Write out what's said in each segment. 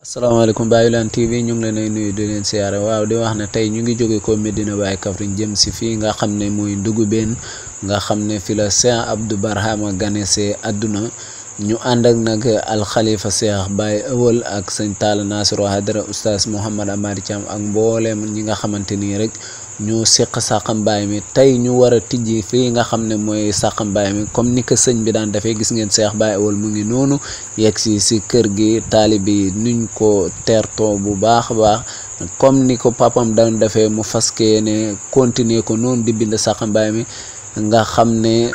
asalaamaaleykum Baye Wilane TV ñu ngi leen ay nuyu di leen siyaare waaw di wax ne tey ñu ngi jóge ko Medina Baye Kaffrine jëm si fii nga xam ne mooy Ndougoubène nga xam ne fi la Cheikh Abdou Barhama ganese àdduna ñu ànd ak nag alxalifa Cheikh Baye Ewel ak sëñ Talla Nasirou Hadara oustaz Mouhamad Amary Thiam ak mbooleem ñi nga xamante nii rek ñu seq Saxam Baye mi tey ñu war a tijji fii nga xam ne mooy Saxam Baye mi comme ni ko sëñ bi daan defee gis ngeen Cheikh Baye Ewel mu ngi noonu yegg si kër gi taalibe yi nuñ ko teertoo bu baax a baax comme ni ko papam daan defee mu faskee ne continuer ko noonu di bind Saxam Baye mi nga xam ne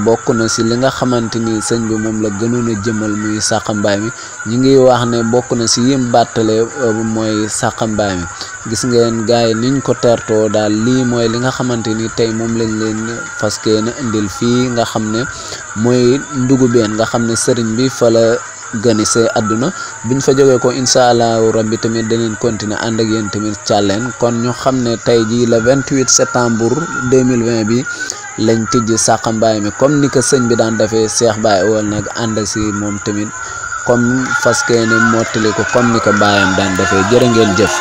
bokk na si li nga xamante ni sëñ bi moom la gënoon a jëmal muy Saxam Baye mi ñu ngi wax ne bokk na si yim bàttale mooy Saxam Baye mi gis ngeen gars yi niñ ko teertoo daal lii mooy li nga xamante ni tey moom lañ leen faskee na indil fii nga xam ne mooy Ndougoubène nga xam ne sëriñ bi fa la gani see àdduna buñ fa jógee ko incha allahu rabbi tamit danañ continuer ànd ak yéen tamit càlleen kon ñu xam ne tey jii le 28 septembre 2020 bi lañ tijji Saxam Baye mi comme ni ko sëñ bi daan defee Cheikh Baye Ewel nag ànd si moom tamit comme faskee ne mottali ko comme ni ko baayam daan defee jërë ngeen jëf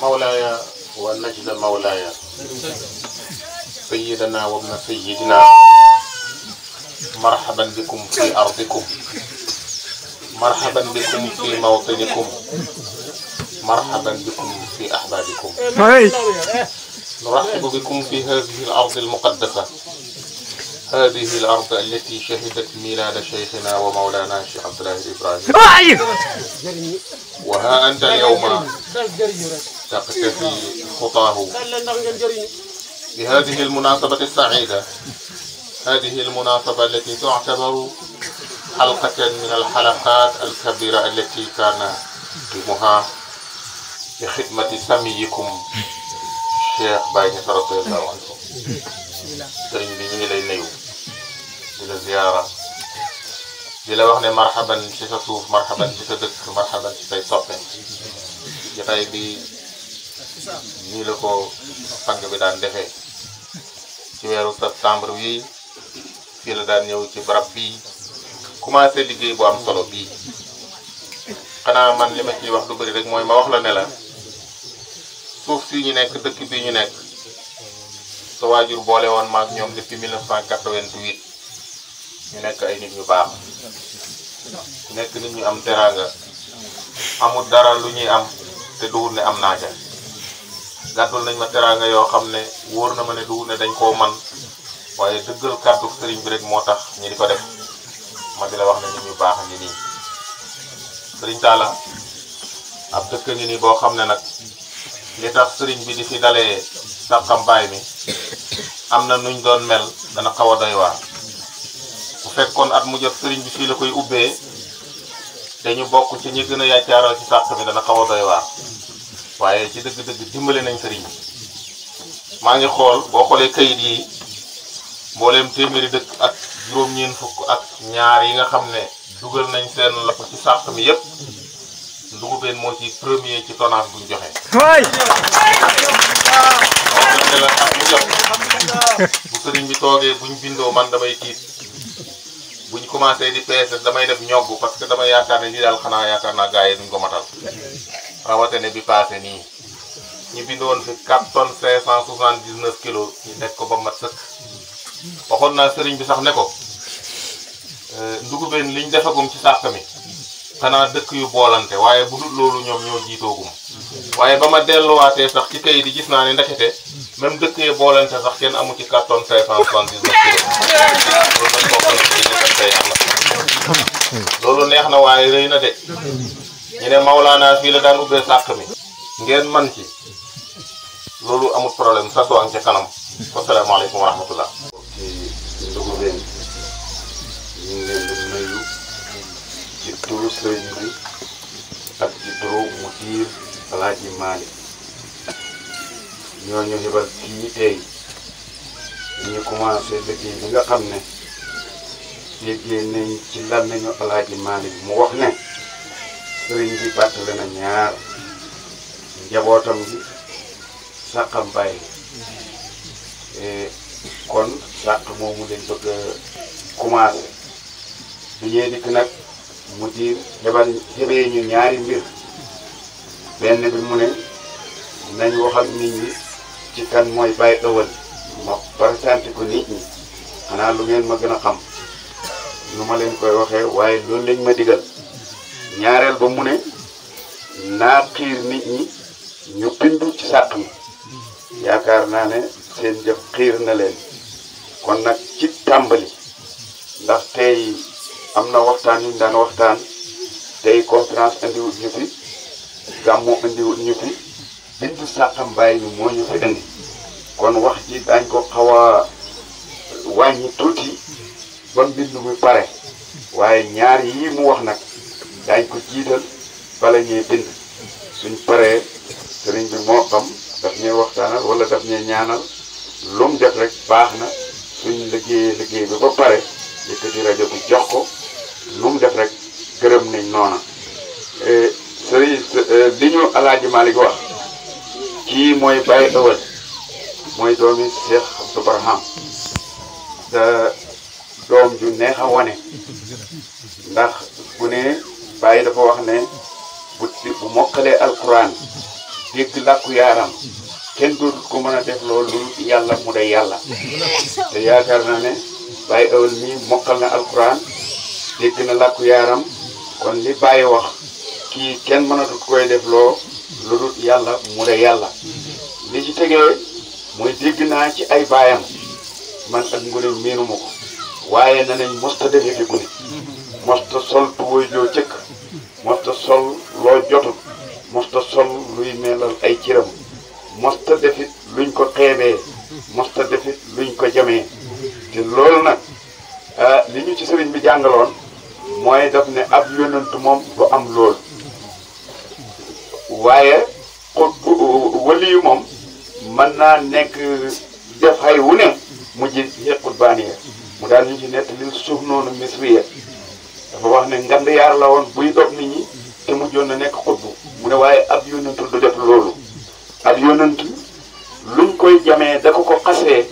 مولاي ونجد مولاي سيدنا وابن سيدنا مرحبا بكم في أرضكم مرحبا بكم في موطنكم مرحبا بكم في أحبابكم نرحب بكم في هذه الأرض المقدسة هذه الأرض التي شهدت ميلاد شيخنا ومولانا الشيخ عبد الله إبراهيم وها أنت اليوم تقتفي خطاه بهذه المناسبة السعيدة هذه المناسبة التي تعتبر حلقة من الحلقات الكبيرة التي كان يقيمها بخدمة سميكم الشيخ باي نصر رضي الله عنه sëriñ bi ñu ngi lay nuyu di la ziyaara di la wax ne marhaban ci sa suuf marhaban ci sa dëkk marhaban ci say soppe jotaay bi nii la ko sang bi daan defee ci weeru septembre wi fii la daan ñëw ci barab bii commencé liggéey bu am solo bii xanaa man li ma ciy wax du bëri rek mooy ma wax la ne la suuf si ñu nekk dëkk bii ñu nekk sa waajur boole woon maag ñoom depuis 1988 ñu nekk ay nit ñu baax nekk nit ñu am teraanga amul dara lu ñuy am te duwul ne am naa ca gàddul nañ ma teraanga yoo xam ne wóor na ma ne duwul ne dañ koo man waaye dëggal kàddu sëriñ bi rek moo tax ñi di ko def ma di la wax ne nit ñu baax ngi nii sëriñ Talla ab dëkk ngi nii boo xam ne nag li tax sëriñ bi di fi dalee Saxam Baye mi am na nuñ doon mel dana xaw a doy waar bu fekkoon at mu jot sëriñ bi fii la koy ubbee te ñu bokk ci ñi gën a yaacaaral ci sàq mi dana xaw a doy waar waaye ci dëgg-dëgg dimbale nañ sëriñ bi maa ngi xool boo xoolee kayit yi mbooleem téeméeri dëkk ak juróom-ñeent fukk ak ñaar yi nga xam ne dugal nañ seen loxo ci sàq mi yépp Ndougoubène moo ci premier ci tonnage buñ joxe. bu sëriñ bi toogee buñ bindoo man damay tiit buñ ñu commencé di peese damay def ñoggu parce que dama yaakaar ne lii daal xanaa yaakaar naa gars yi duñ ko matal rawatina bi passé nii ñu bindoon fi 4 tonnes 579 kilos ñu teg ko ba mat sëkk waxoon naa sëriñ bi sax ne ko ndugubeen liñ defagum ci sàq mi xanaa dëkk yu boolante waaye bu dul loolu ñoom ñoo jiitoogum waaye ba ma delluwaatee sax ci kayit yi gis naa ne ndekete même dëkk yi boolante sax kenn amu ci 4 tonnes 579 kilos loolu nag bokk na ci ñu tey am na loolu neex na waaye rëy na de ñu ne Maulana fii la daan ubbee sàq mi ngeen man ci loolu amul problème sa soo am ca kanam asalaamaaleykum wa rahmatullah ci ndugubeen ñu ngi leen di nuyu ci turu sëriñ bi ak ci turu mudir Alaaji Maalik ñooñu xibal fii tey ñu commencé liggéey bi nga xam ne déggee nañ ci làmmiñu Alaaji Maalik mu wax ne sëriñ bi bàttale na ñaar njabootam gi sàqam bàyyi kon sàq moomu lañ bëgg a commencé bi ñee dikk nag mu di xebee ñu ñaari mbir benn bi mu ne nañ wax ak nit ñi ci kan mooy Baye Ëwël ma présenté ko nit ñi xanaa lu ngeen ma gën a xam nu ma leen koy waxee waaye loolu lañ ma digal ñaareel ba mu ne naa xiir nit ñi ñu bindu ci sàq mi yaakaar naa ne seen jëf xiir na leen kon nag ci tàmbali ndax tey am na waxtaan yu ñu daan waxtaan tey conférence indiwut ñu fi gàmmu indiwut ñu fi bindu sàqam bàyyi bi moo ñu fi indi kon wax ji dañ ko xaw a wàññi tuuti ba mbindu mi pare waaye ñaar yii mu wax nag dañ ko jiital bala ñuy bind suñ paree sëriñ bi moo xam daf ñuy waxtaanal wala daf ñuy ñaanal lu mu def rek baax na suñ liggéey bi ba pare yëkkati rajo bi jox ko lu mu def rek gërëm nañ noona sëriñ li ñu Alaaji Maalik wax kii mooy Baye Ëwël mooy doomi Cheikh Abdou Barham da doom ju neex a wane ndax bu ne Baye dafa wax ne bu mokkalee alquran dégg làkku yaaram kenn dootul ko mën a def loolu yàlla mu day yàlla te yaakaar naa ne Baye Ëwël mii mokkal na alquran dégg na làkku yaaram kon li Baye wax kii kenn mënatut koy def loo lu dul yàlla mu day yàlla li ci tegee mooy dégg naa ci ay baayam man ak ngune miinuma ko waaye na nañ mosta defee fi gune mosta sol tuwóy joo cëkk mosta sol loo jotul mosta sol luy melal ay ciram mosta defit luñ ko xeebee mosta defit luñ ko jamee te loolu nag li ñu ci sëriñ bi jàngaloon mooy daf ne ab yonent moom du am lool waaye wali yu moom mën naa nekk def xay wu ne mu ji yequt baaniye mu daal ñu ci nett li suuf noonu misriya dafa wax ne ngand yaar la woon buy dog nit ñi te mujjoon na nekk xutbu mu ne waaye ab yonent du def loolu ab yonent luñ koy jamee da ko xasee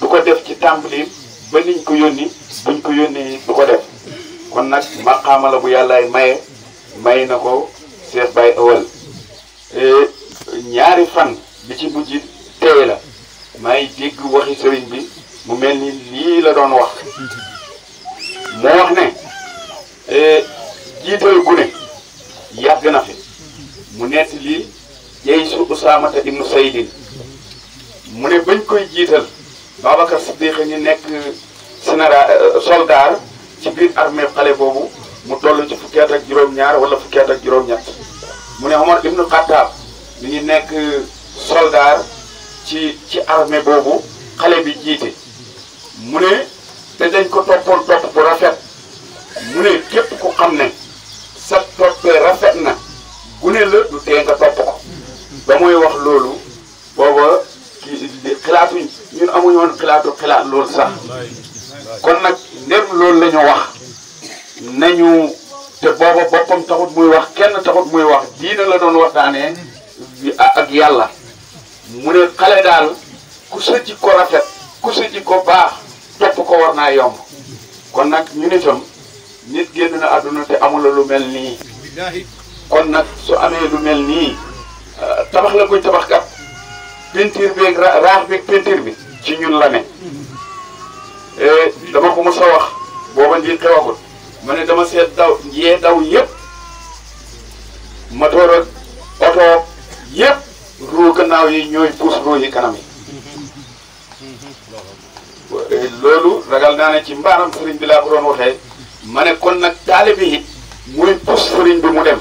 du ko def ci tàmbali ba niñ ko yónni buñ ko yónni du ko def kon nag maqaama la bu yàllaay may na ko Cheikh Baye Ëwël ñaari fan bi ci mujj tey la may dégg waxi sëriñ bi mu mel ni lii la doon wax moo wax ne jiital gune yàgg na fi mu nett lii jey su Usaamata ibnu Saydin mu ne bañ koy jiital Babacar Siddiq ñu nekk soldat ci biir armée xale boobu mu toll ci fukki at ak juróom-ñaar wala fukki at ak juróom-ñett mu ne Omar ibnu Xattaab mi ngi nekk soldat ci armée boobu xale bi jiite mu ne te dañ ko toppoon topp bu rafet mu ne képp ku xam ne sa toppee rafet na gune la du tee nga topp ko ba muy wax loolu booba xalaatuñ ñun amuñu woon xalaat loolu sax kon nag ndem loolu la ñu wax nañu te booba boppam taxut muy wax kenn taxut muy wax diina la doon waxtaanee ak yàlla mu ne xale daal ku sa jikko rafet ku sa jikko baax topp ko war naa yomb kon nag ñun itam nit génn na àdduna te amula lu mel nii kon nag su amee lu mel nii tabax la koy tabax kat peinture beeg raax beeg peinture bi ci ñun la ne dama ko mos a wax booba nji xewagul ma ne dama seet daw yëpp motoor ak oto yëpp ruu gannaaw yi ñooy puus ruu yi kanam yi loolu ragal naa ne ci mbaaram sëriñ bi laa ko doon waxee ma ne kon nag taalibe yi muy puus sëriñ bi mu dem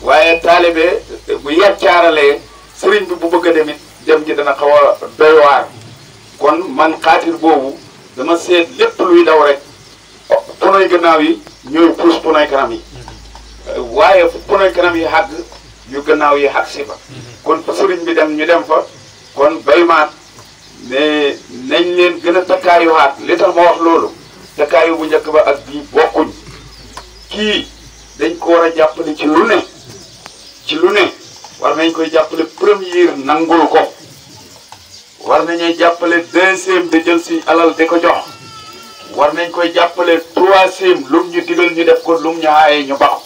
waaye taalibe bu yaccaaralee sëriñ bi bu bëgg a demit dem ji dana xaw a doy waar kon man xaatir boobu dama seet lépp luy daw rek ponoy gannaaw yi ñooy puus ponoy kanam yi waaye fu ponoy kanam yi xàgg yu gannaaw yi xàgg si fa kon fa sëriñ bi dem ñu dem fa kon baymaat ne nañ leen gën a takkaayuwaat li tax ma wax loolu takkaayu bu njëkk ba ak bii bokkuñ kii dañ ko war a jàppale ci lu ne war nañ koy jàppale première nangul ko war nañuy jàppale deuxième de jël si alal di ko jox war nañ koy jàppale troisième lum ñu digal ñu def ko lum ñu aaye ñu baax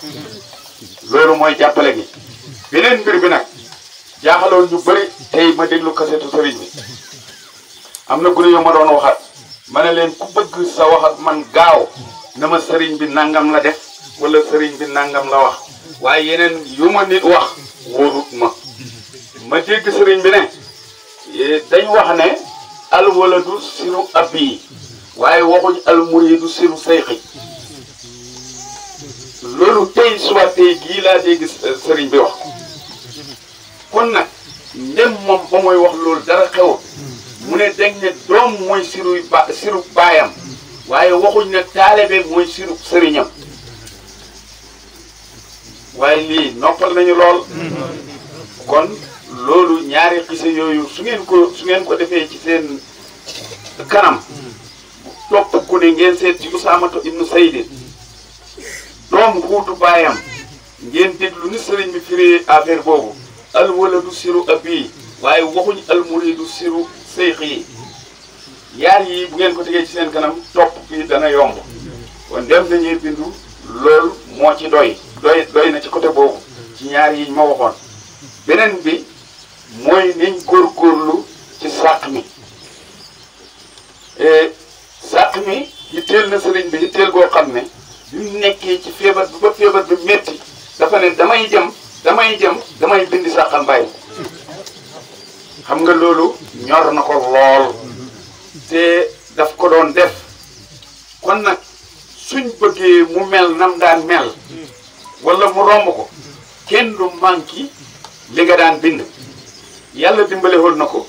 loolu mooy jàppale gi beneen mbir bi nag jaaxaloon ñu bëri tey ma déglu kasetu sëriñ bi am na gune yu ma doon waxat ma ne leen ku bëgg sa wax ak man gaaw na ma sëriñ bi nangam la def wala sëriñ bi nangam la wax waaye yeneen yu ma nit wax wóorut ma dégg sëriñ bi ne dañ wax ne al waladu siru abi waaye waxuñ al muridu siru sayxi loolu tey suba tey gii laa dégg sëriñ bi wax kon nag ndem moom ba mooy wax loolu dara xewul mu ne dañ ne doom mooy siru baayam waaye waxuñ ne taalibe mooy siru sëriñam waaye lii noppal nañu lool kon loolu ñaari xise yooyu su ngeen ko defee ci seen kanam topp ku ne ngeen seet ci Usaamatu ibnu Saydin doom xuutu baayam ngeen déglu ni sëriñ bi firee affaire boobu al waladu siru abi waaye waxuñ al muridu siru seyx yi yaar yi bu ngeen ko tegee ci seen kanam topp bi dana yomb kon dem dañuy bindu loolu moo ci doy na ci côté boobu ci ñaar yi ma waxoon beneen bi mooy niñ góorgóorlu ci sàq mi yitteel na sëriñ bi yitteel goo xam ne bi mu nekkee ci feebar bi ba feebar bi metti dafa ne damay bindi sàqal mbay xam nga loolu ñor na ko lool te daf ko doon def kon nag suñ bëggee mu mel nam daan mel wala mu romb ko kenn du manqué li nga daan bind yàlla dimbale woon na ko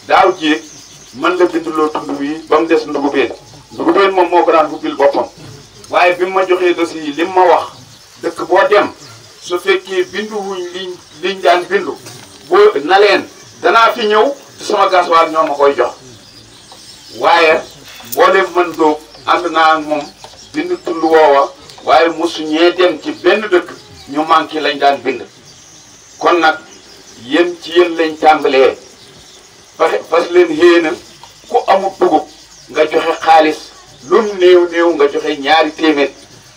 daaw jéeg man la bind loo tund wi ba mu des ndugubeen moom moo ko daan ubbil boppam waaye bi ma joxee dossier yi li ma wax dëkk boo dem su fekkee bindu wuñ liñ daan bindu boo na leen danaa fi ñëw te sama gasoil ñoo ma koy jox waaye boo dem man dóob ànd naa ak moom bind tund woowa waaye mosu ñee dem ci benn dëkk ñu manqué lañ daan bind kon nag yéen ci yéen lañ tàmbalee fas leen yéena ku amul dugub nga joxe xaalis lum néew nga joxe ñaari téeméer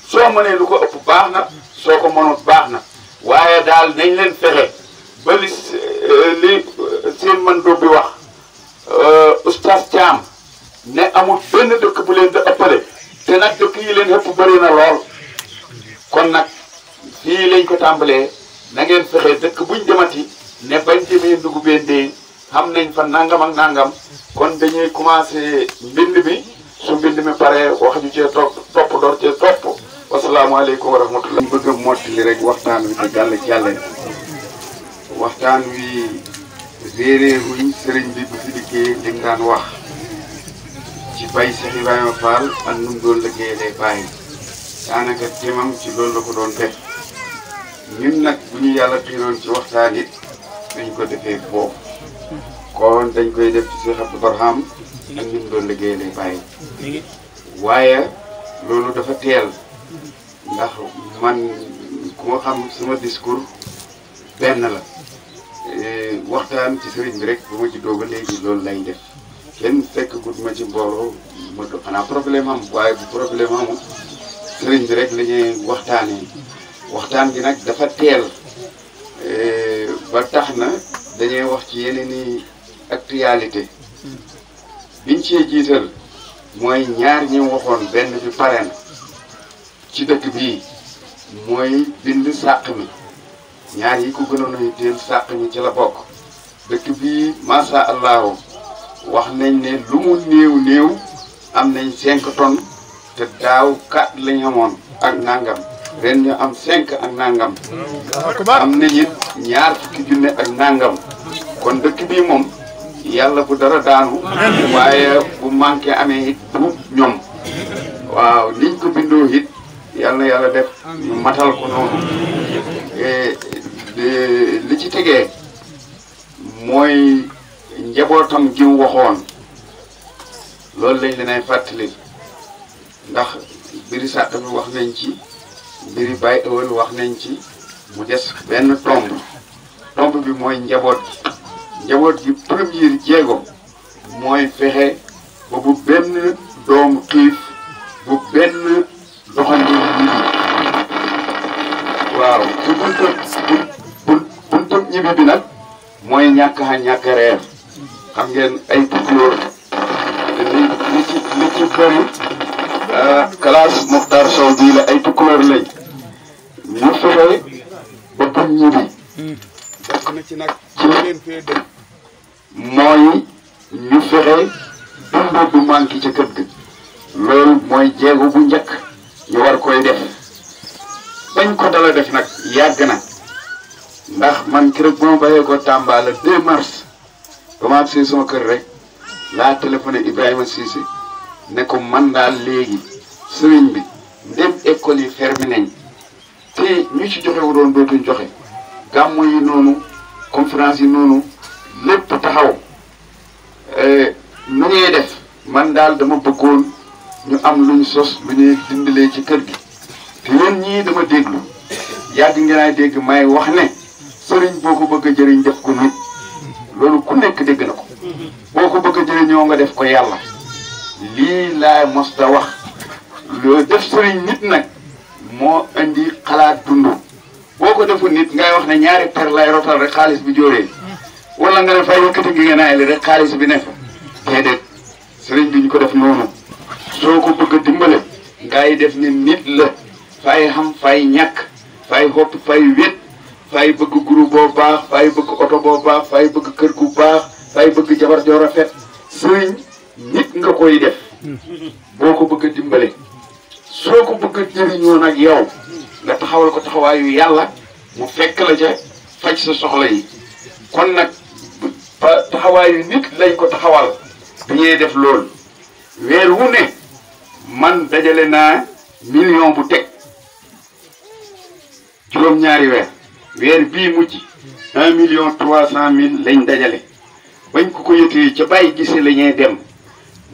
soo mënee lu ko ëpp baax na soo ko mënut baax na waaye daal nañ leen fexe ba li seen man dóob bi wax oustaz Thiam ne amul benn dëkk bu leen da ëppale te nag dëkk yi leen ëpp bëri na lool kon nag fii lañ ko tàmbalee na ngeen fexe dëkk buñ demati ne bañ demee ndugubeen de xam nañ fa nangam ak nangam kon dañuy commencé mbind mi su mbind mi pare wax ñu cee topp door cee topp wasalaamaaleykum wa rahmatullah. bëgg a mottali rek waxtaan wi di jàlle waxtaan wi réeree wuñ sëriñ bi bu fi dikkee li mu daan wax ci bay Cheikh Ibrahima Fall ak nu mu doon liggéeyee bàyyi daanaka temam ci loolu la ko doon def ñun nag bu ñu yàlla xiiroon ci waxtaan it dañ ko defee foofu kon dañ koy def ci Cheikh Abdou Barham ak nu mu doon liggéeyee bàyyi waaye loolu dafa teel ndax man ku ma xam sama discours benn la waxtaan ci sëriñ bi rek bu ma juddoo ba léegi loolu lay def kenn fekk gut ma ci mbooloo ma do xanaa problème am waaye bu problème amul sëriñ bi rek la ñuy waxtaanee waxtaan gi nag dafa teel ba tax na dañuy wax ci yeneen i actualité biñ cee jiital mooy ñaar ñi waxoon benn bi pare na ci dëkk bii mooy bind sàq mi ñaar yi ko gënoon a yitteel sàq mi ci la bokk dëkk bii masha allahu wax nañ ne lu mu néew néew am nañ 5 tonnes te daaw 4 lañ amoon ak nangam ren ñu am 5 ak nangam am nañ it ñaar fukki junne ak nangam kon dëkk bii moom yàlla bu dara daanu waaye bu manqué amee it bu ñoom waaw liñ ko bindoo it yàlla na yàlla def ñu matal ko noonu li ci tegee mooy njabootam gi mu waxoon loolu lañ leen fàttali ndax mbiri sàq mi wax nañ ci mbiri Baye Ewal wax nañ ci mu des benn tomb bi mooy njaboot gi première jéego mooy fexe ba bu benn doom xiif bu benn doxandéem ñibbi waaw bu buntu ñibbi bi nag mooy ñàkk reer xam ngeen ay tukulóor li ci bëri classe Mokhtar Sow bii la ay tukulóor lañ ñu fexe ba buñ ñibbi bokk na ci nag ci leen fee dëkk mooy ñu fexe dund du manqué ca kër gi loolu mooy jéego bu njëkk ñu war koy def bañ ko dala def nag yàgg na ndax man keroog bu ma bàyyee ko Tamba le 2 mars ba ma agsee sama kër rek laa téléphoné Ibrahima Cissé ne ko man daal léegi sëriñ bi ndem école yi fermé nañ te ñu ci joxe wu doon dootuñ joxe gàmmu yi noonu conférence yi noonu lépp taxaw nu ngay def man daal dama bëggoon ñu am luñ sos lu ñuy dindalee ci kër gi te yéen ñii dama déglu yàgg ngeen ay dégg may wax ne sëriñ boo ko bëgg a jëriñ def ko nit loolu ku nekk dégg na ko boo ko bëgg a jëriñoo nga def ko yàlla lii laa mos ta wax loolu def sëriñ nit nag moo indi xalaat dund boo ko defu nit ngay wax ne ñaari per lay rotal rek xaalis bi jóoree wala nga ne fay yëkkati gi nga naay li rek xaalis bi ne fa déedéet sëriñ bi ñu ko def noonu soo ko bëgg a dimbale ngay def ni nit la fay xam fay ñàkk fay xopp fay wét fay bëgg guru boo baax fay bëgg oto boo baax fay bëgg kër gu baax fay bëgg jabar joo rafet sëriñ nit nga koy def boo ko bëgg a dimbale soo ko bëgg a jëriñoo nag yow nga taxawal ko taxawaayu yàlla mu fekk la ca faj sa soxla yi kon nag taxawaayu nit lañ ko taxawal dañuy def loolu weer wu ne man dajale naa million bu teg juróom-ñaari weer bii mujj 1,300,000 lañ dajale bañ ko yëtee ca bàyyi gise la ñuy dem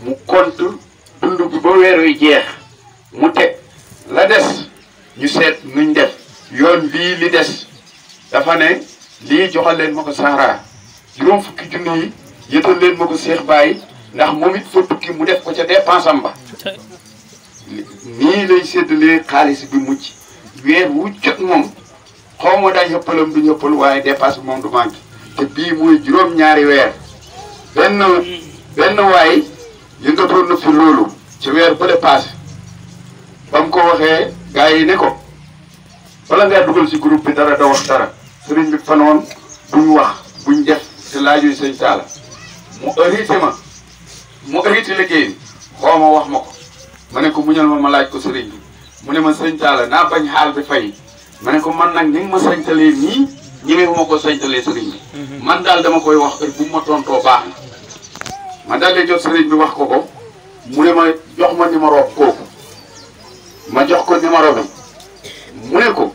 mu compte dund bi ba weer wi jeex mu teg la des ñu seet nuñ def yoon bii li des dafa ne lii joxal leen ma ko Sahara juróom fukki junni yi yëtal leen ma ko Seex Baay ndax moom it fa tukki mu def ko ca dépense am ba nii lay séddalee xaalis bi mujj weer wu jot moom xaw ma dañ xëppalam du ñëppal waaye dépense bi moom du manqué te bii mooy juróom-ñaari weer benn waay yëngatoon na fi loolu ci weer bële passé ba mu ko waxee gars yi ne ko bala ngaa dugal si groupe bi dara da wax dara sëriñ bi fanoon buñ wax buñ def te laajuy sëñ Talla mu hérité liggéey xoo ma wax ma ko ma ne ko muñal ma laaj ko sëriñ bi mu ne ma sëñ Talla naa bañ xaal bi fay ma ne ko man nag ni nga ma sañtalee nii ñemee ma ko sañtalee sëriñ bi man daal dama koy wax heure bu ma tontoo baax na ma daal di jot sëriñ bi wax ko mu ne ma jox ma numéro kooku ma jox ko numéro bi mu ne ko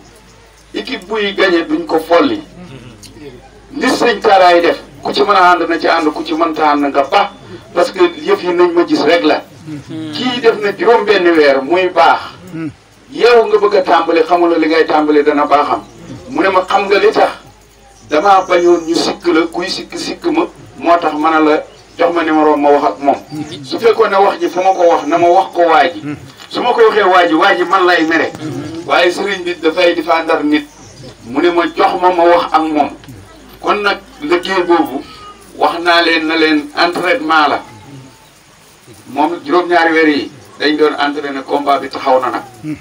équipe buy gagné duñ ko folli li sëñ Talla def ku ci mën a ànd na ci ànd ku ci mënta ànd nga baax parce que yëf yi nañ ma gis rek la kii def na juróom benn weer muy baax yow nga bëgg a tàmbali xamula li ngay tàmbali dana baaxam mu ne ma xam nga li tax damaa bañoon ñu sikk la kuy sikk ma moo tax mën a la jox ma numéro ma wax ak moom su fekkoon ne wax ji fu ma ko wax na ma wax ko waa ji su ma ko waxee waa ji man lay mere waaye sëriñ bi dafay défendre nit mu ne ma jox ma wax ak moom kon nag liggéey boobu wax naa leen na leen entraînement la moom juróom-ñaari weer yi dañ doon entraîné combat bi taxaw na nag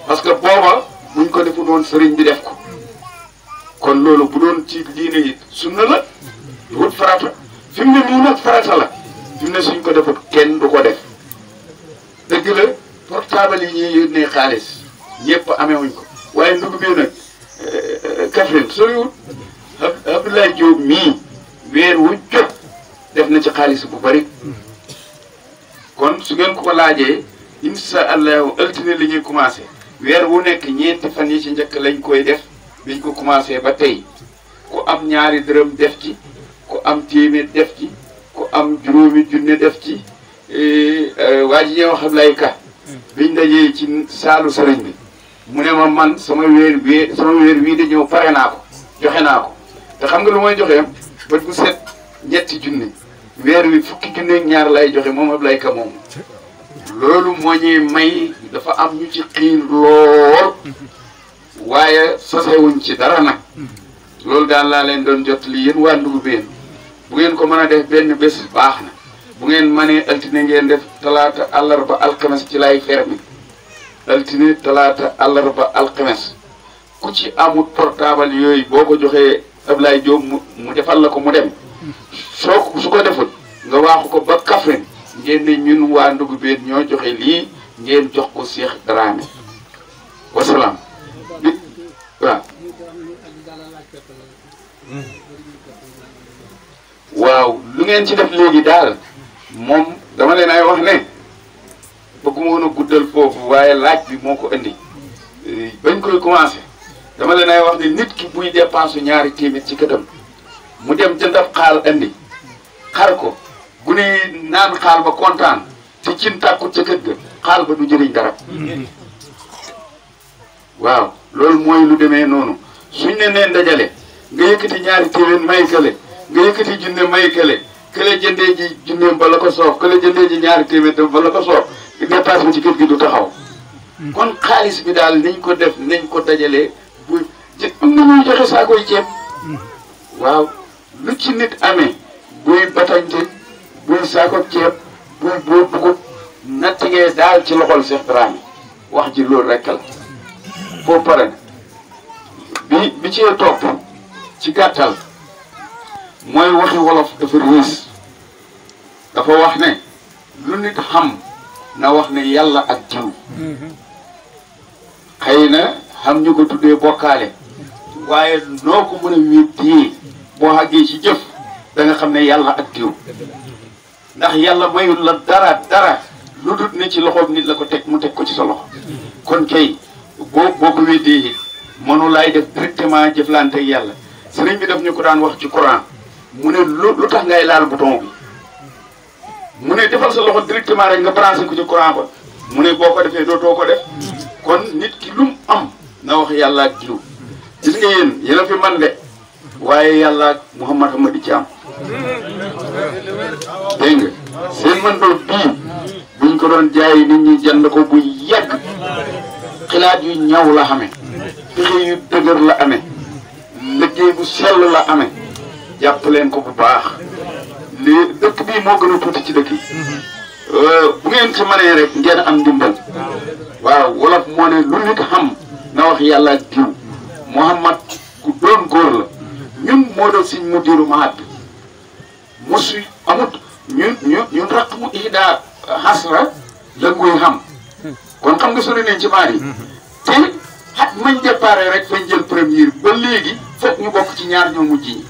parce que booba buñ ko defu doon sëriñ bi def ko kon loolu bu doon ci diine yi sunna la wut farata fi mu ne nii nag farata la fi mu ne suñ ko defut kenn du ko def dëgg la portable yi ñuy yónnee xaalis ñëpp amewuñ ko waaye ndugg bi nag Kaffrine soriwut Abdoulaye Diop mii weer wu jot def na ci xaalis bu bari kon su ngeen ko laajee incha allahu altine li ñuy commencé weer wu nekk ñeenti fan yi ci njëkk lañ koy def biñ ko commencé ba tey ku am ñaari dërëm def ci ku am téeméer def ci ku am juróomi junne def ci waa ji ñuy wax Ablaye Ka biñ dajee ci saalu sëriñ bi mu ne ma man sama weer wii de ñëw pare naa ko joxe naa ko te xam nga lu may joxe bët bu set ñetti junne weer wi fukki junne ak ñaar lay joxe moom Ablaye Ka moom loolu moo ñuy may dafa am ñu ci xiir lool waaye sosewuñ ci dara nag loolu daal laa leen doon jot li yéen waa Ndougoubène bu ngeen ko mën a def benn bés baax na bu ngeen mënee altine ngeen def talaata àllarba alxames ci lay fermi altine talaata àllarba alxames ku ci amut portable yooyu boo ko joxee Ablaye Diop mu defal la ko mu dem su ko defut nga waaxu ko ba Kaffrine ngeen ne ñun waa Ndougoubène ñoo joxe lii ngeen jox ko Cheikh Dramé wasalaam bi waaw lu ngeen ci def léegi daal moom dama leen ay wax ne bëgguma woon a guddal foofu waaye laaj bi moo ko indi bañ koy commencé dama leen ay wax ne nit ki buy dépense ñaari téeméer ci këtam mu dem jëndab xaal indi xar ko bu ne naan xaal ba kontaan te cin tàkkut ca kër ga xaal ba du jëriñ dara waaw loolu mooy lu demee noonu suñ ne neen dajale nga yëkkati ñaari téeméer may kële nga yëkkati junne may kële jëndee ji junneem ba la ko soof kële jëndee ji ñaari téeméer dem ba la ko soof dépasse bi ci kër gi du taxaw kon xaalis bi daal nañ ko def nañ ko dajalee bu am na ñuy joxe saa koy ceeb waaw lu ci nit amee buy batañte buy saako ceeb buy boo dugub nattigee daal ci loxol Cheikh Dramé wax ji loolu rek la foo pare bi ci topp ci gàttal mooy waxi wolof dafa riis dafa wax ne lu nit xam na wax ne yàlla ak jiw xëy na xam ñu ko tuddee bokkaale waaye noo ko mën a wéddee boo xàggee ci jëf da nga xam ne yàlla ak jiw ndax yàlla mayul la dara lu dut ne ci loxoom nit la ko teg mu teg ko ci sa loxo kon kay boo ko weddee mënu laay def directement jëflante ak yàlla sëriñ bi daf ñu ko daan wax ci Coran mu ne lu tax ngay laal bouton bi mu ne defal sa loxo directement rek nga branché ko ci Coran ba mu ne boo ko defee dootoo ko def kon nit ki lu mu am na wax yàlla ak jiw gis nga yéen a fi man de waaye yàlla ak Mouhamad Hamadi Thiam dégg nga seen man doon bii buñ ko doon jaay nit ñi jënd ko bu yàgg xilaat yu ñaw la amee pexe yu dëgër la amee liggéey bu sell la amee jàpp leen ko bu baax li dëkk bii moo gën a tuuti ci dëkk yi bu ngeen ci mënee rek ngeen am ndimbal waaw wolof moo ne lu nit xam na wax yàlla ak jiw Mouhamad ku doon góor la ñun moo doon siñ mu diiru maat bi mosu amut ñun raq mu ihdaa xasra la nguy xam kon xam nga sori nañ ci maar yi te xat mañ déparé rek fañ jël première ba léegi foog ñu bokk ci ñaar ñoo mujj ñi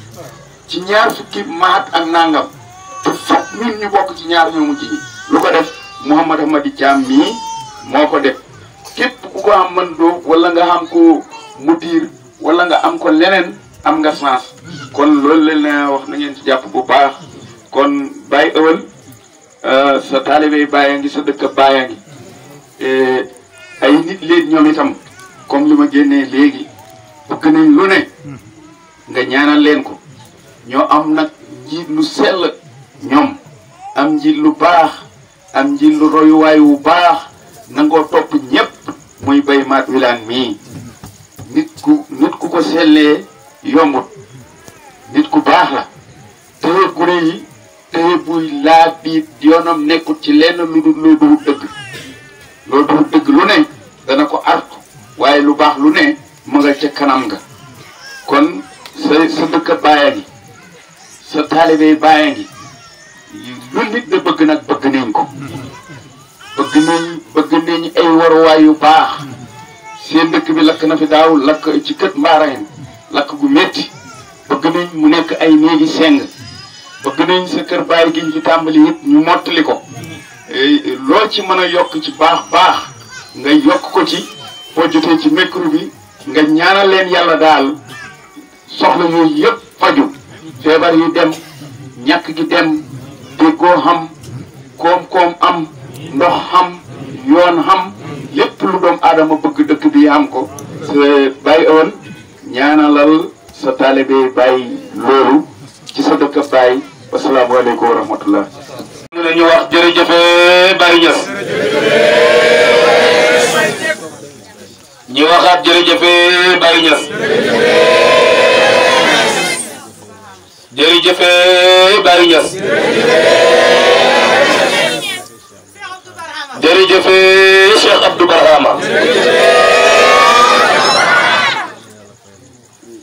ci ñaar fukki maat ak nangam te foog ñun ñu bokk ci ñaar ñoo mujj ñi lu ko def Mouhamad Hamadi Thiam mii moo ko def képp ku ko am mën doo wala nga xam ko mu diir wala nga am ko leneen am nga chance kon loolu leen na wax na ngeen ci jàpp bu baax kon Baye Ewel sa taalibe Baye a ngi sa dëkk Baye a ngi ay nit léegi ñoom itam comme li ma génnee léegi bëgg nañ lu ne nga ñaanal leen ko ñoo am nag njiit lu sell ñoom am njiit lu baax am njiit lu royuwaay wu baax nangoo topp ñépp muy Baye Mat Wilane mii nit ku ko sellee yombut nit ku baax la téye gune yi téye buy laa biit yoonam nekkul ci lenn lu dul dëgg lu ne dana ko artu waaye lu baax lu ne ma nga ca kanam nga kon sa dëkk baaya ngi sa taalibe baaya ngi lu nit da bëgg nag bëgg nañ ko bëgg nañ ay waruwaay yu baax seen dëkk bi lakk na fi daaw lakk ci kët mbaarayen lakk gu métti bëgg nañ mu nekk ay néegi seng bëgg nañ sa kër baay gi ñu fi tàmbali it ñu mottali ko loo ci mën a yokk ci baax nga yokk ko ci boo jotee ci micro bi nga ñaanal leen yàlla daal soxla yooyu yëpp faju feebar yi dem ñàkk gi dem déggoo xam koom-koom am ndox xam yoon xam lépp lu doom aadama bëgg dëkk bi am ko sa bàyyi oon ñaanalal sa taalibe bàyyi loolu ci sa dëkk bàyyi asalaamaaleykum wa rahmatullah mu ne ñu wax jërëjëfe Baye Niass ñu waxaat jërëjëfe Baye Niass jërëjëfe Baye Niass jërëjëfe Cheikh Abdou Barhama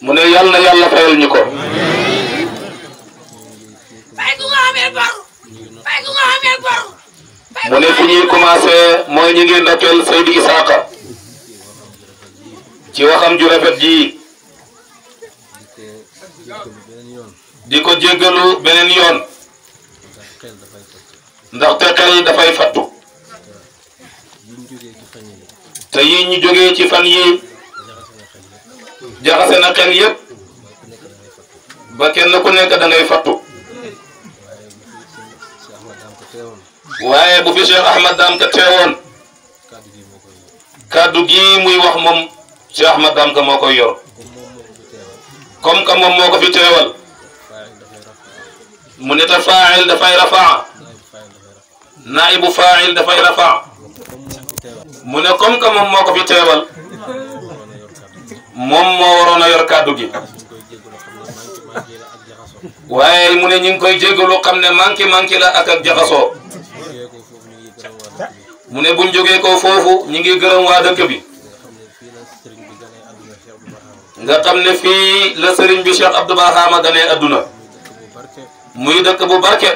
mu ne yal na yàlla fayal ñu ko mu ne fi ñuy commencé mooy ñu ngi ndokkeel Seydi Isaka ci waxam ju rafet ji di ko jéggalu beneen yoon ndaxte xel dafay fattu te yi ñu jógee ci fan yi jaxase na xel yépp ba kenn ku nekk da ngay fattu waaye bu fi Cheikh Ahmad Dame ka teewoon kaddu gi muy wax moom Cheikh Ahmad Dame ka moo koy yor comme que moom moo ko fi teewal mu ne ta faa'il dafay rafaa naibu faa'il dafay rafaa mu ne comme que moom moo ko fi teewal moom moo waroon a yor kaddu gi waaye mu ne ñu ngi koy jéggalu xam ne manqué la ak jaxasoo mu ne buñ jógee ko foofu ñu ngi gërëm waa dëkk bi nga xam ne fii la sëriñ bi Cheikh Abdou Barhama ganee adduna muy dëkk bu barke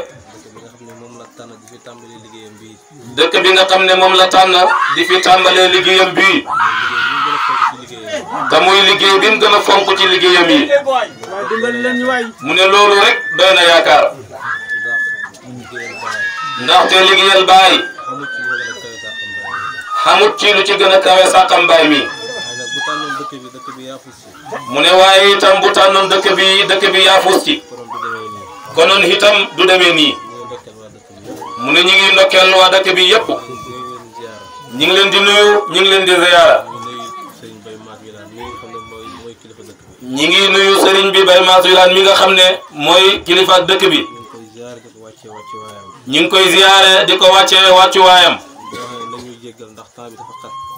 dëkk bi nga xam ne moom la tànn di fi tàmbalee liggéeyam bii te muy liggéey bi mu gën a fonk ci liggéeyam yi mu ne loolu rek doy na yaakaar ndaxte liggéeyal baay xamut ci lu ci gën a kawe sàqam baay mi mu ne waaye itam bu tànnoon dëkk bi yaafus ci konoon itam du demee nii mu ne ñu ngi ndokkeel waa dëkk bi yépp ñu ngi leen di nuyu ñu ngi leen di ziyaara ñi ngi nuyu sëriñ bi Baye Mat Wilane mi nga xam ne mooy kilifa dëkk bi ñu ngi koy ziyaare di ko wàccee wàccuwaayam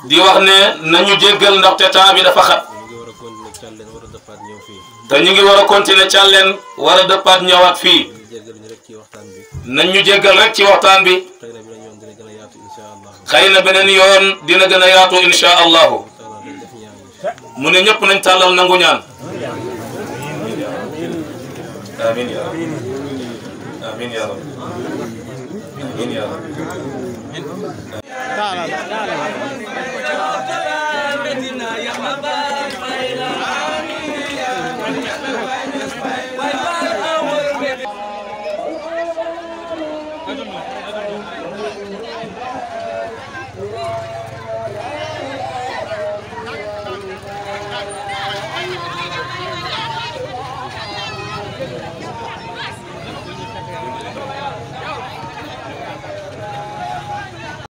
di wax ne nañu jéggal ndaxte temps bi dafa xat te ñu ngi war a continuer càlleen war a dëppaat ñëwaat fii nañ ñu jéggal rek ci waxtaan bi xëy na beneen yoon dina gën a yaatu insha allahu mu ne ñëpp nañ tàllal nangu ñaan amin ya rabbi amin ya rabbi amin ya rabbi